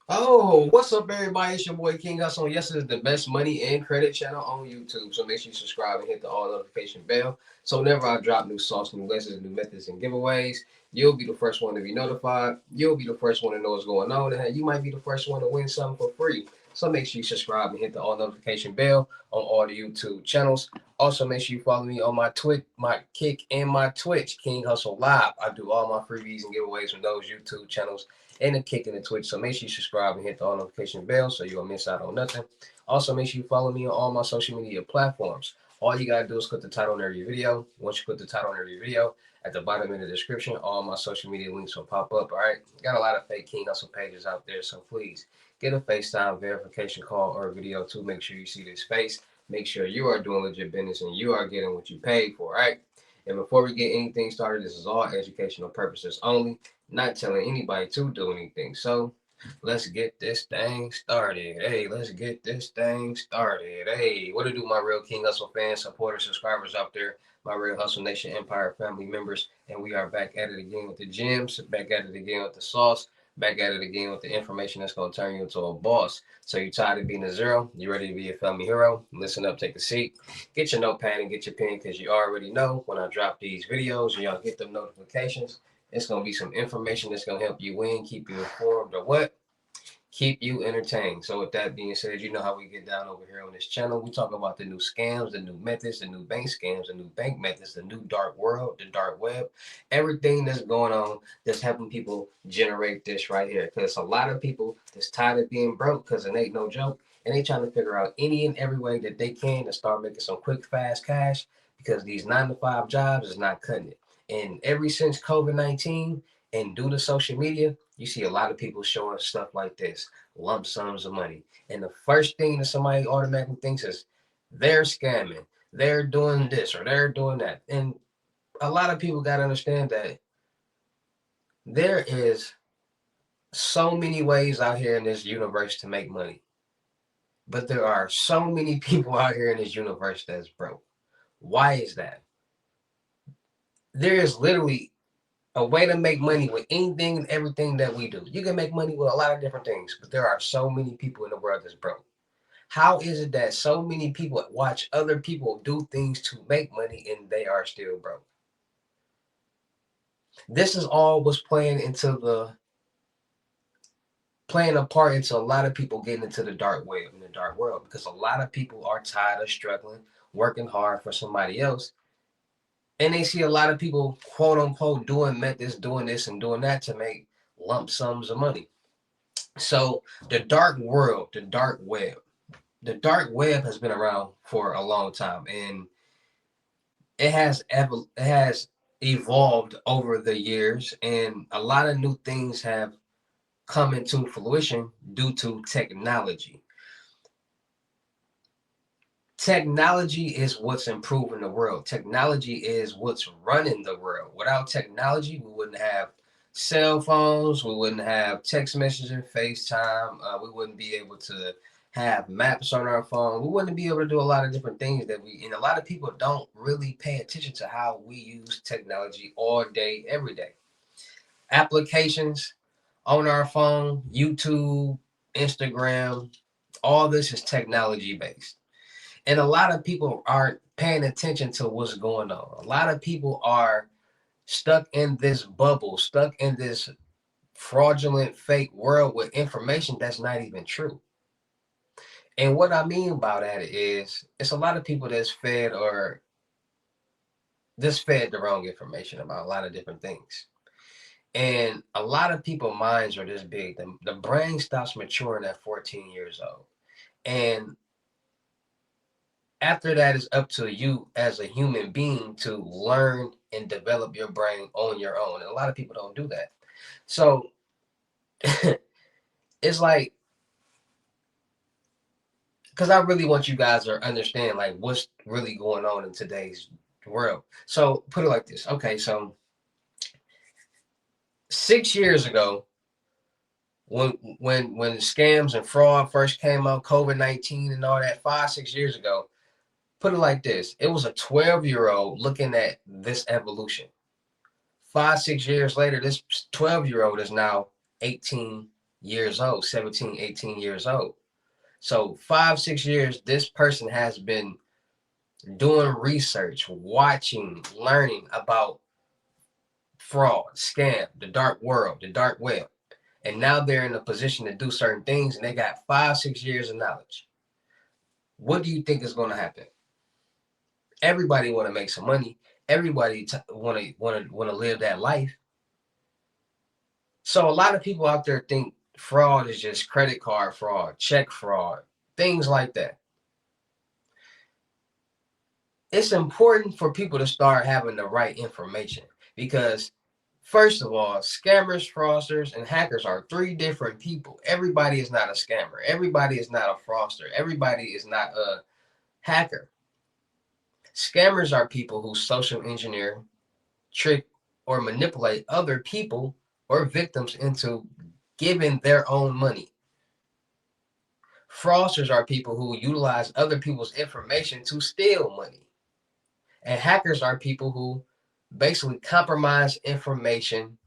Oh, what's up, everybody? It's your boy King Hustle. Yes, it's the best money and credit channel on YouTube. So make sure you subscribe and hit the all notification bell. So whenever I drop new sauce, new lessons, new methods, and giveaways, you'll be the first one to be notified. You'll be the first one to know what's going on, and you might be the first one to win something for free. So make sure you subscribe and hit the all notification bell on all the YouTube channels. Also, make sure you follow me on my Twitch, my Kick, and my Twitch, King Hustle Live. I do all my freebies and giveaways from those YouTube channels and the Kick and the Twitch. So make sure you subscribe and hit the all notification bell so you won't miss out on nothing. Also, make sure you follow me on all my social media platforms. All you gotta do is click the title on every video. Once you click the title on every video, at the bottom in the description, all my social media links will pop up. All right, got a lot of fake King Hustle pages out there, so please get a FaceTime verification call or video to make sure you see this face. Make sure you are doing legit business and you are getting what you paid for. All right. And before we get anything started, this is all educational purposes only, not telling anybody to do anything. So let's get this thing started. Hey, let's get this thing started. Hey, what to do, my real King Hustle fans, supporters, subscribers out there, my real Hustle Nation Empire family members. And we are back at it again with the gems, back at it again with the sauce, back at it again with the information that's going to turn you into a boss. So you tired of being a zero? You ready to be a family hero? Listen up, take a seat, get your notepad and get your pen because you already know when I drop these videos and y'all get them notifications, it's going to be some information that's going to help you win, keep you informed, or what? Keep you entertained. So with that being said, you know how we get down over here on this channel. We talk about the new scams, the new methods, the new bank scams, the new bank methods, the new dark world, the dark web, everything that's going on that's helping people generate this right here. Because a lot of people that's tired of being broke because it ain't no joke, and they trying to figure out any and every way that they can to start making some quick, fast cash because these 9 to 5 jobs is not cutting it. And ever since COVID-19 and due to social media, you see a lot of people showing stuff like this, lump sums of money. And the first thing that somebody automatically thinks is they're scamming, they're doing this or they're doing that. And a lot of people got to understand that there is so many ways out here in this universe to make money. But there are so many people out here in this universe that's broke. Why is that? There is literally a way to make money with anything and everything that we do. You can make money with a lot of different things, but there are so many people in the world that's broke. How is it that so many people watch other people do things to make money and they are still broke? This is all was playing a part into a lot of people getting into the dark web in the dark world because a lot of people are tired of struggling, working hard for somebody else. And they see a lot of people, quote unquote, doing methods, doing this and doing that to make lump sums of money. So the dark world, the dark web has been around for a long time, and it has evolved over the years, and a lot of new things have come into fruition due to technology. Technology is what's improving the world. Technology is what's running the world. Without technology, we wouldn't have cell phones, we wouldn't have text messaging, FaceTime, we wouldn't be able to have maps on our phone. We wouldn't be able to do a lot of different things and a lot of people don't really pay attention to how we use technology all day, every day. Applications on our phone, YouTube, Instagram, all this is technology based. And a lot of people aren't paying attention to what's going on. A lot of people are stuck in this bubble, stuck in this fraudulent fake world with information that's not even true. And what I mean by that is it's a lot of people that's fed or just fed the wrong information about a lot of different things. And a lot of people minds are this big. The brain stops maturing at 14 years old. And after that, it's up to you as a human being to learn and develop your brain on your own. And a lot of people don't do that. So it's like, because I really want you guys to understand like what's really going on in today's world. So put it like this. Okay, so 6 years ago, when scams and fraud first came out, COVID-19 and all that, 5, 6 years ago, put it like this. It was a 12-year-old looking at this evolution. 5, 6 years later, this 12-year-old is now 18 years old, 17, 18 years old. So 5, 6 years, this person has been doing research, watching, learning about fraud, scam, the dark world, the dark web. And now they're in a position to do certain things and they got 5, 6 years of knowledge. What do you think is going to happen? Everybody want to make some money. Everybody want to live that life. So a lot of people out there think fraud is just credit card fraud, check fraud, things like that. It's important for people to start having the right information because, first of all, scammers, fraudsters, and hackers are three different people. Everybody is not a scammer. Everybody is not a fraudster. Everybody is not a hacker. Scammers are people who social engineer, trick, or manipulate other people or victims into giving their own money. Fraudsters are people who utilize other people's information to steal money. And hackers are people who basically compromise information.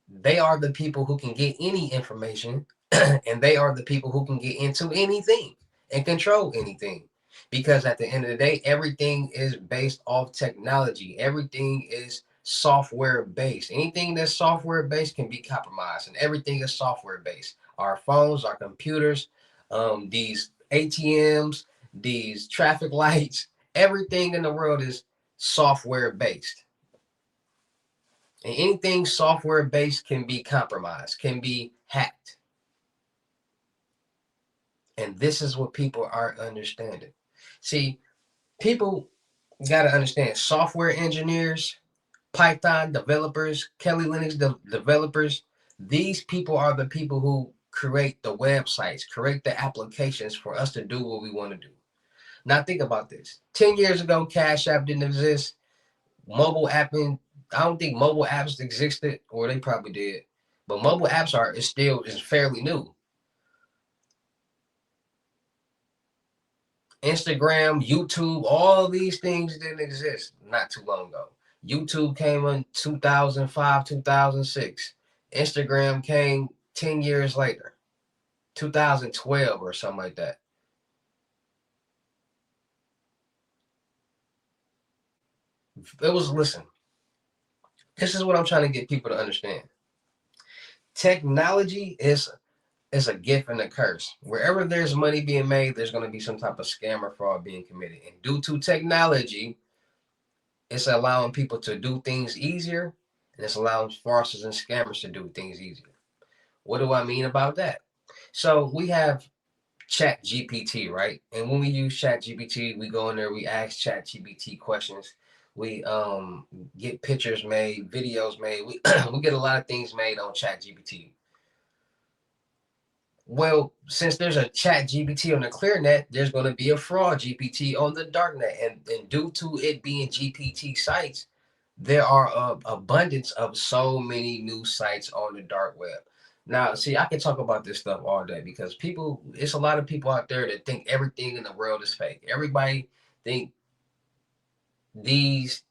They are the people who can get any information, and they are the people who can get into anything and control anything. Because at the end of the day, everything is based off technology. Everything is software based. Anything that's software based can be compromised, and everything is software based. Our phones, our computers, these ATMs, these traffic lights, everything in the world is software based. And anything software based can be compromised, can be hacked. And this is what people aren't understanding. See, people got to understand software engineers, Python developers, Kelly Linux developers. These people are the people who create the websites, create the applications for us to do what we want to do. Now, think about this 10 years ago, Cash App didn't exist. Mobile apping, I don't think mobile apps existed, or they probably did. But mobile apps is fairly new. Instagram, YouTube, all these things didn't exist not too long ago. YouTube came in 2005, 2006. Instagram came 10 years later, 2012 or something like that. Listen, this is what I'm trying to get people to understand. Technology is a gift and a curse. Wherever there's money being made, there's going to be some type of scam or fraud being committed. And due to technology, it's allowing people to do things easier, and it's allowing fraudsters and scammers to do things easier. What do I mean about that? So we have Chat GPT, right? And when we use Chat GPT, we go in there, we ask Chat GPT questions. We get pictures made, videos made. We, we get a lot of things made on Chat GPT. Well, since there's a Chat GPT on the clear net, there's going to be a fraud GPT on the dark net. And due to it being GPT sites, there are an abundance of so many new sites on the dark web. Now, see, I can talk about this stuff all day because it's a lot of people out there that think everything in the world is fake. Everybody think these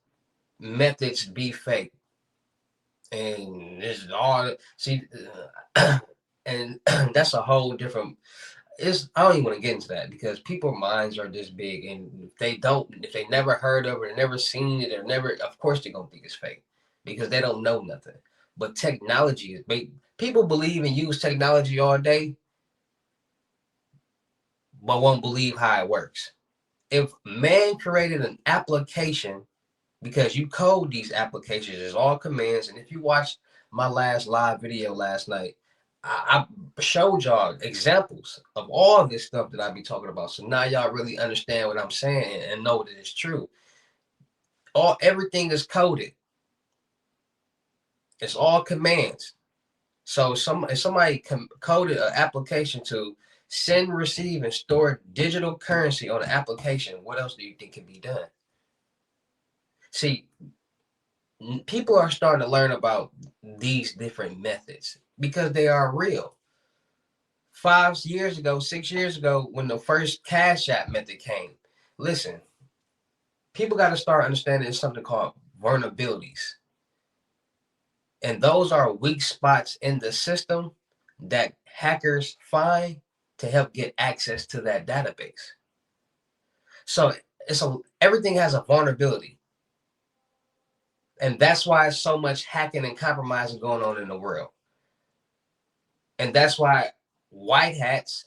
methods be fake. And this is all, see, and that's a whole different, I don't even want to get into that because people's minds are this big, and if they never heard of it or never seen it or never, of course they're gonna think it's fake because they don't know nothing. But technology is big. People believe and use technology all day, but won't believe how it works. If man created an application, because you code these applications, it's all commands. And if you watched my last live video last night, I showed y'all examples of all this stuff that I be talking about. So now y'all really understand what I'm saying and know that it's true. Everything is coded. It's all commands. So if somebody coded an application to send, receive, and store digital currency on an application, what else do you think can be done? See, people are starting to learn about these different methods because they are real. 5 years ago, 6 years ago, when the first Cash App method came, listen, people got to start understanding there's something called vulnerabilities. And those are weak spots in the system that hackers find to help get access to that database. So everything has a vulnerability. And that's why so much hacking and compromising going on in the world. And that's why white hats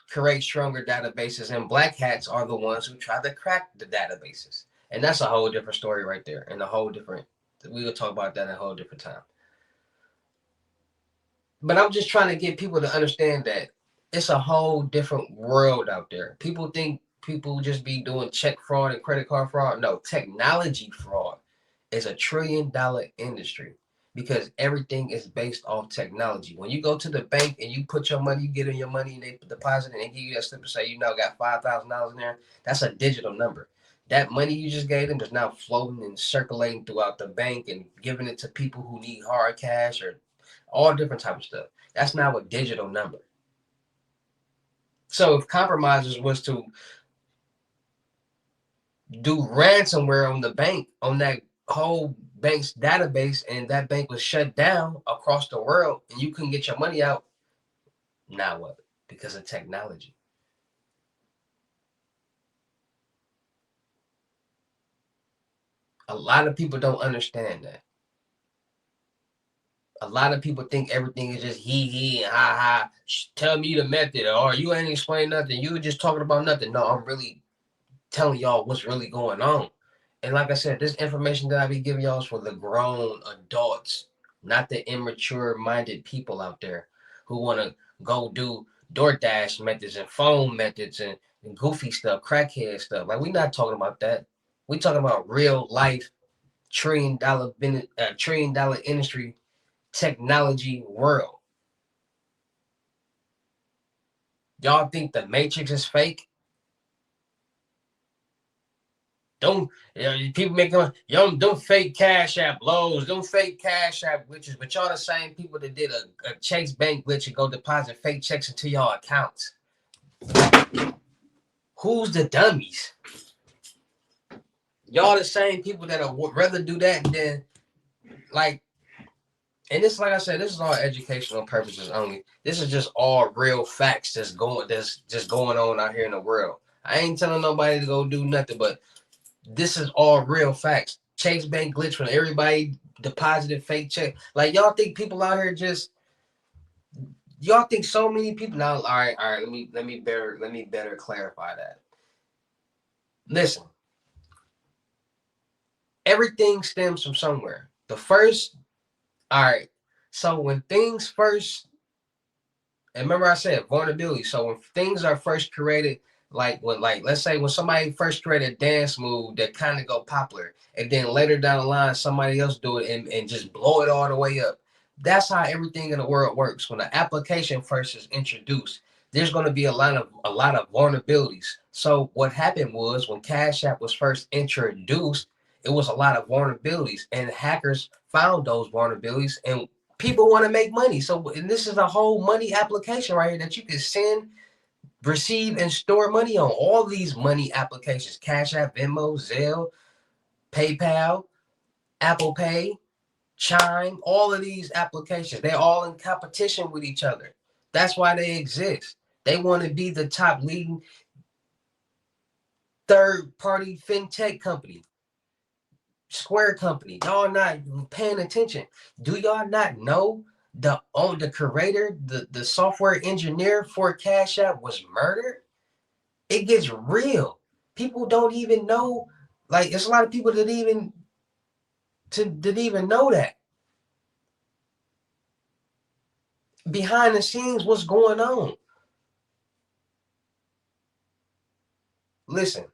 create stronger databases and black hats are the ones who try to crack the databases. And that's a whole different story right there. And a whole different, we will talk about that in a whole different time. But I'm just trying to get people to understand that it's a whole different world out there. People think people just be doing check fraud and credit card fraud. No, technology fraud is a $1 trillion industry because everything is based off technology. When you go to the bank and you put your money, you get in your money and they deposit it and give you that slip and say, got $5,000 in there. That's a digital number. That money you just gave them is now floating and circulating throughout the bank and giving it to people who need hard cash or all different type of stuff. That's now a digital number. So if compromisers was to do ransomware on the bank, on that whole bank's database, and that bank was shut down across the world and you couldn't get your money out, now what? Because of technology. A lot of people don't understand that. A lot of people think everything is just he and ha. Tell me the method, or you ain't explain nothing. You were just talking about nothing. No, I'm really telling y'all what's really going on. And like I said, this information that I be giving y'all is for the grown adults, not the immature minded people out there who want to go do DoorDash methods and phone methods and goofy stuff, crackhead stuff. Like, we're not talking about that. We talking about real life $1 trillion industry technology world. Y'all think the Matrix is fake? Don't people make them fake Cash App lows, them fake Cash App glitches, but y'all the same people that did a Chase Bank glitch and go deposit fake checks into y'all accounts. Who's the dummies? Y'all the same people that would rather do that than like. And this, like I said, this is all educational purposes only. This is just all real facts that's just going on out here in the world. I ain't telling nobody to go do nothing, but this is all real facts. Chase Bank glitch when everybody deposited fake check. Like, y'all think people out here y'all think so many people now. All right. Let me better clarify that. Listen, everything stems from somewhere. All right. So when things first, and remember I said vulnerability. So when things are first created, let's say when somebody first created a dance move that kind of go popular, and then later down the line somebody else do it and just blow it all the way up. That's how everything in the world works. When the application first is introduced, there's going to be a lot of vulnerabilities. So what happened was when Cash App was first introduced, it was a lot of vulnerabilities, and hackers found those vulnerabilities, and people want to make money. So, and this is a whole money application right here that you can send, receive, and store money on. All these money applications: Cash App, Venmo, Zelle, PayPal, Apple Pay, Chime. All of these applications, they're all in competition with each other. That's why they exist. They want to be the top leading third-party fintech company. Square company. Y'all not paying attention. Do y'all not know the creator, the software engineer for Cash App was murdered? It gets real. People don't even know. Like, there's a lot of people that didn't even know that. Behind the scenes, what's going on? Listen,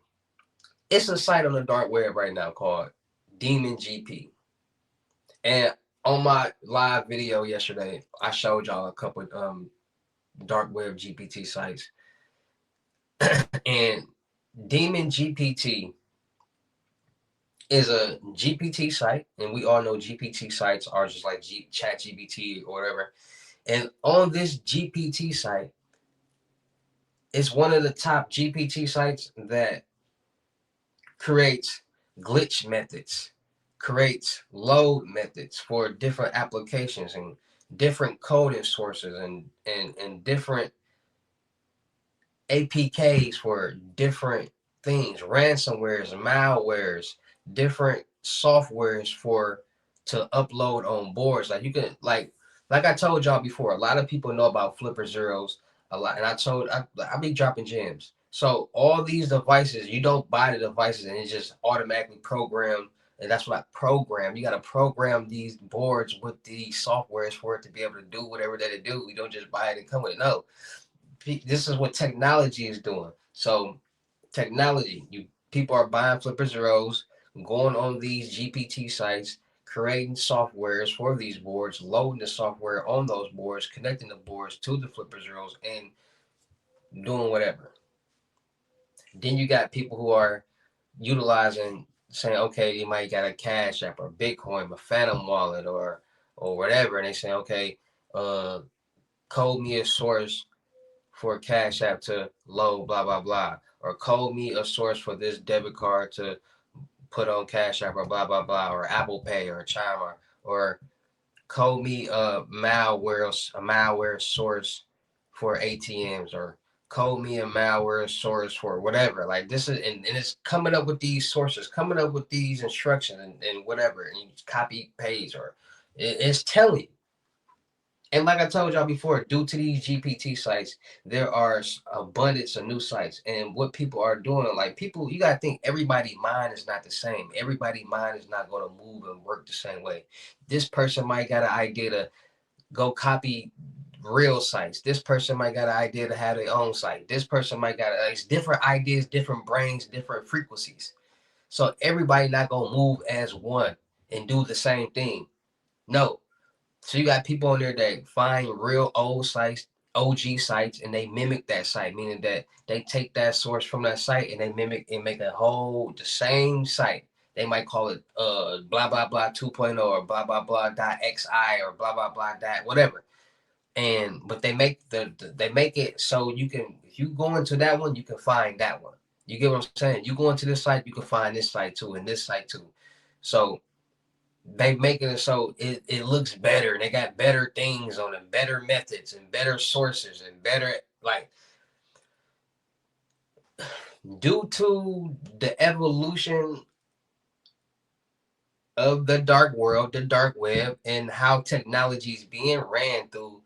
it's a site on the dark web right now called Demon GP. And on my live video yesterday, I showed y'all a couple dark web GPT sites. And Demon GPT is a GPT site, and we all know GPT sites are just like Chat GPT or whatever. And on this GPT site, it's one of the top GPT sites that creates glitch methods creates load methods for different applications and different coding sources and different APKs for different things, ransomwares, malwares, different softwares for to upload on boards. Like you can like I told y'all before, a lot of people know about flipper zeros a lot, and I be dropping gems. So all these devices, you don't buy the devices and it's just automatically programmed. And that's what I program. You got to program these boards with these softwares for it to be able to do whatever that it do. We don't just buy it and come with it. No, this is what technology is doing. So technology, you people are buying flipper zeros, going on these GPT sites, creating softwares for these boards, loading the software on those boards, connecting the boards to the flipper zeros, and doing whatever. Then you got people who are utilizing, saying, okay, you might got a Cash App or Bitcoin, a Phantom wallet, or whatever, and they say, okay, uh, code me a source for a Cash App to load blah blah blah, or code me a source for this debit card to put on Cash App or blah blah blah, or Apple Pay or Chime, or code me a malware source for ATMs, or code me a malware source for whatever. Like this is and it's coming up with these sources, coming up with these instructions and whatever, and you copy paste or it's telling you. And like I told y'all before, due to these GPT sites, there are abundance of new sites. And what people are doing, like people, you gotta think everybody mind is not the same. Everybody mind is not gonna move and work the same way. This person might got an idea to go copy real sites. This person might got an idea to have their own site. This person might got it's different ideas, different brains, different frequencies. So everybody not gonna move as one and do the same thing. No, so you got people on there that find real old sites, OG sites, and they mimic that site, meaning that they take that source from that site and they mimic and make a whole the same site. They might call it blah blah blah 2.0 or blah blah blah dot xi or blah blah blah dot whatever. And but they make they make it so you can if you go into that one, you can find that one. You get what I'm saying? You go into this site, you can find this site too, and this site too. So they making it so it looks better and they got better things on it, better methods and better sources and better like due to the evolution of the dark world, the dark web, and how technology is being ran through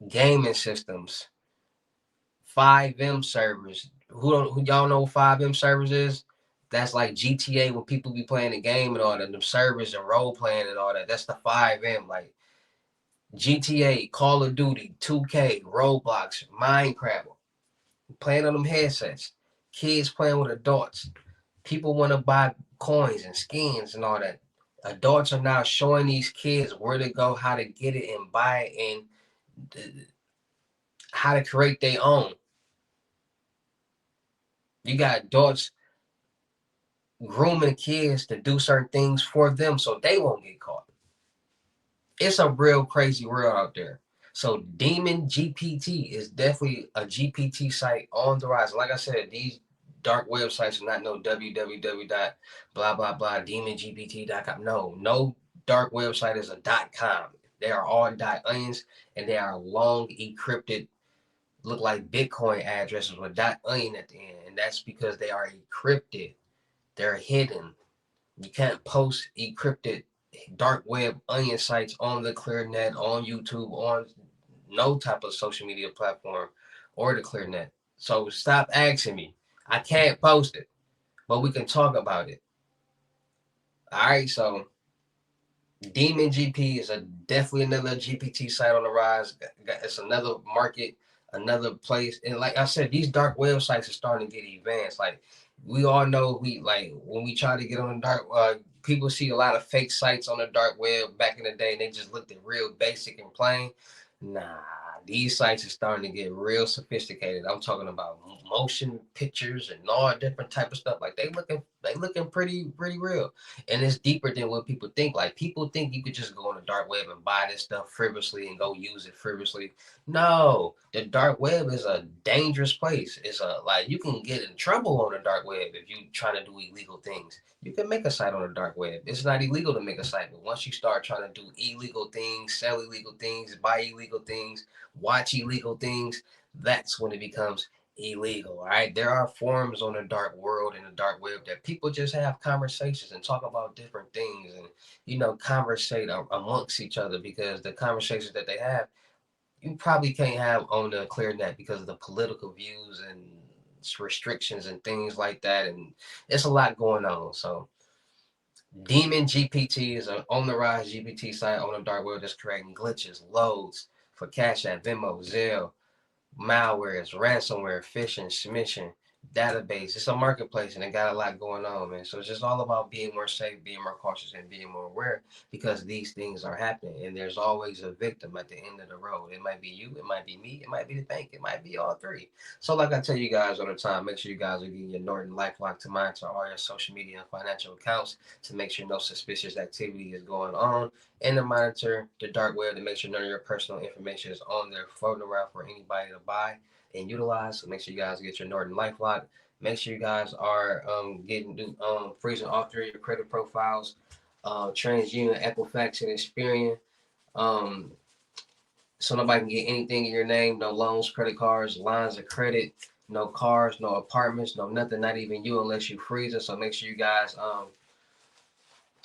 gaming systems, 5M servers. Who y'all know what 5M servers is? That's like GTA when people be playing the game and all that, the servers and role playing and all that. That's the 5M. Like GTA, Call of Duty, 2K, Roblox, Minecraft, playing on them headsets. Kids playing with adults. People want to buy coins and skins and all that. Adults are now showing these kids where to go, how to get it and buy it, and how to create their own. You got adults grooming kids to do certain things for them so they won't get caught. It's a real crazy world out there. So Demon GPT is definitely a GPT site on the rise. Like I said, these dark websites are not no www dot blah blah blah demongpt.com. No, no dark website is a .com. They are all .onions and they are long encrypted, look like Bitcoin addresses with .onion at the end, and that's because they are encrypted. They're hidden. You can't post encrypted dark web onion sites on the ClearNet, on YouTube, on no type of social media platform or the ClearNet. So stop asking me. I can't post it, but we can talk about it. All right, so Demon GP is a definitely another GPT site on the rise. It's another market, another place, and like I said, these dark websites are starting to get advanced. Like we all know, we like when we try to get on the dark. People see a lot of fake sites on the dark web back in the day, and they just looked at real basic and plain. Nah, these sites are starting to get real sophisticated. I'm talking about motion pictures and all different type of stuff. Like they looking pretty real, and it's deeper than what people think. Like people think you could just go on the dark web and buy this stuff frivolously and go use it frivolously. No, the dark web is a dangerous place. It's a like you can get in trouble on the dark web if you trying to do illegal things. You can make a site on the dark web. It's not illegal to make a site, but once you start trying to do illegal things, sell illegal things, buy illegal things, watch illegal things, that's when it becomes illegal. All right, there are forums on the dark world and the dark web that people just have conversations and talk about different things, and conversate amongst each other, because the conversations that they have you probably can't have on the clear net because of the political views and restrictions and things like that, and it's a lot going on. So Demon GPT is an on the rise GPT site on the dark web that's creating glitches, loads for Cash App, Venmo, Zelle, malwares, ransomware, phishing, smishing, database. It's a marketplace and it got a lot going on, man. So it's just all about being more safe, being more cautious, and being more aware, because these things are happening. And there's always a victim at the end of the road. It might be you, it might be me, it might be the bank, it might be all three. So like I tell you guys all the time, make sure you guys are getting your Norton LifeLock to monitor all your social media and financial accounts to make sure no suspicious activity is going on, and to monitor the dark web to make sure none of your personal information is on there floating around for anybody to buy and utilize. So make sure you guys get your Norton LifeLock. Make sure you guys are getting freezing off through your credit profiles, TransUnion, Equifax, and Experian. Um, so nobody can get anything in your name. No loans, credit cards, lines of credit, no cars, no apartments, no nothing. Not even you unless you freeze it. So make sure you guys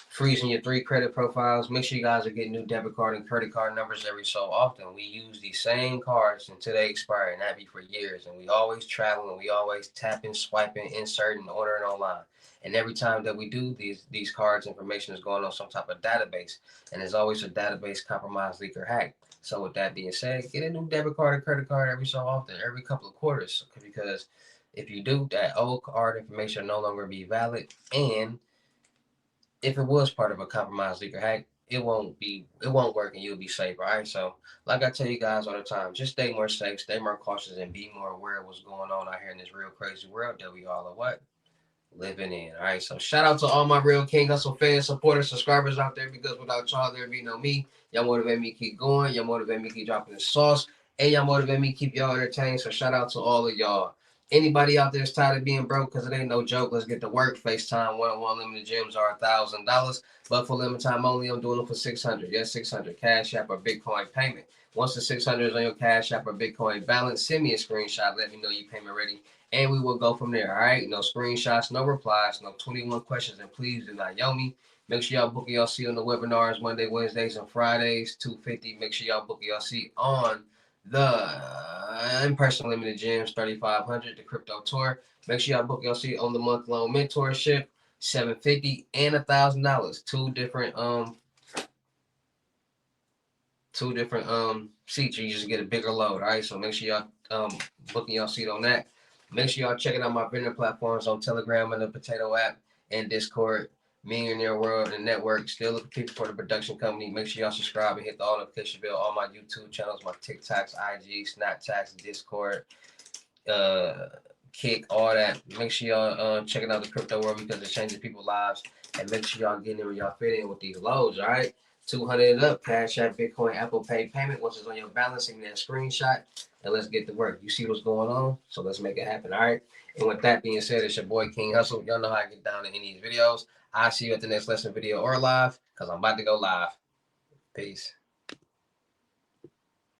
freezing your 3 credit profiles. Make sure you guys are getting new debit card and credit card numbers every so often. We use these same cards until they expire, and that be for years. And we always travel, and we always tapping, swiping, inserting, ordering online. And every time that we do these cards, information is going on some type of database, and there's always a database compromised, leak, or hack. So with that being said, get a new debit card or credit card every so often, every couple of quarters, because if you do, that old card information will no longer be valid, and if it was part of a compromised leaker hack, it won't work, and you'll be safe, all right? So like I tell you guys all the time, just stay more safe, stay more cautious, and be more aware of what's going on out here in this real crazy world that we all are what? Living in. All right. So shout out to all my real King Hustle fans, supporters, subscribers out there, because without y'all there be no me. Y'all motivate me to keep going. Y'all motivate me to keep dropping the sauce. And y'all motivate me to keep y'all entertained. So shout out to all of y'all. Anybody out there is tired of being broke, because it ain't no joke. Let's get to work. FaceTime one-on-one limited gyms are $1,000. But for limited time only, I'm doing them for 600. Yes, 600. Cash App or Bitcoin payment. Once the 600 is on your Cash App or Bitcoin balance, send me a screenshot. Let me know your payment ready, and we will go from there. All right. No screenshots, no replies, no 21 questions, and please do not yell me. Make sure y'all book your seat on the webinars Monday, Wednesdays, and Fridays, 250. Make sure y'all book your seat on the in-person limited gyms, 3,500, the crypto tour. Make sure y'all book your seat on the month-long mentorship, 750 and $1,000. Two different seats. You just get a bigger load. All right. So make sure y'all booking your seat on that. Make sure y'all checking out my vendor platforms on Telegram and the Potato app and Discord, Millionaire World and Network. Still looking people for the production company. Make sure y'all subscribe and hit the all notification bell. All my YouTube channels, my TikToks, IG, Snapchats, Discord, Kick, all that. Make sure y'all checking out the crypto world, because it's changing people's lives. And make sure y'all getting in where y'all fit in with these loads. All right. 200 and up, Cash App, Bitcoin, Apple Pay payment. Once it's on your balance, send me that screenshot, and let's get to work. You see what's going on, so let's make it happen, all right? And with that being said, it's your boy King Hustle. Y'all know how I get down in any of these videos. I'll see you at the next lesson video or live, because I'm about to go live. Peace.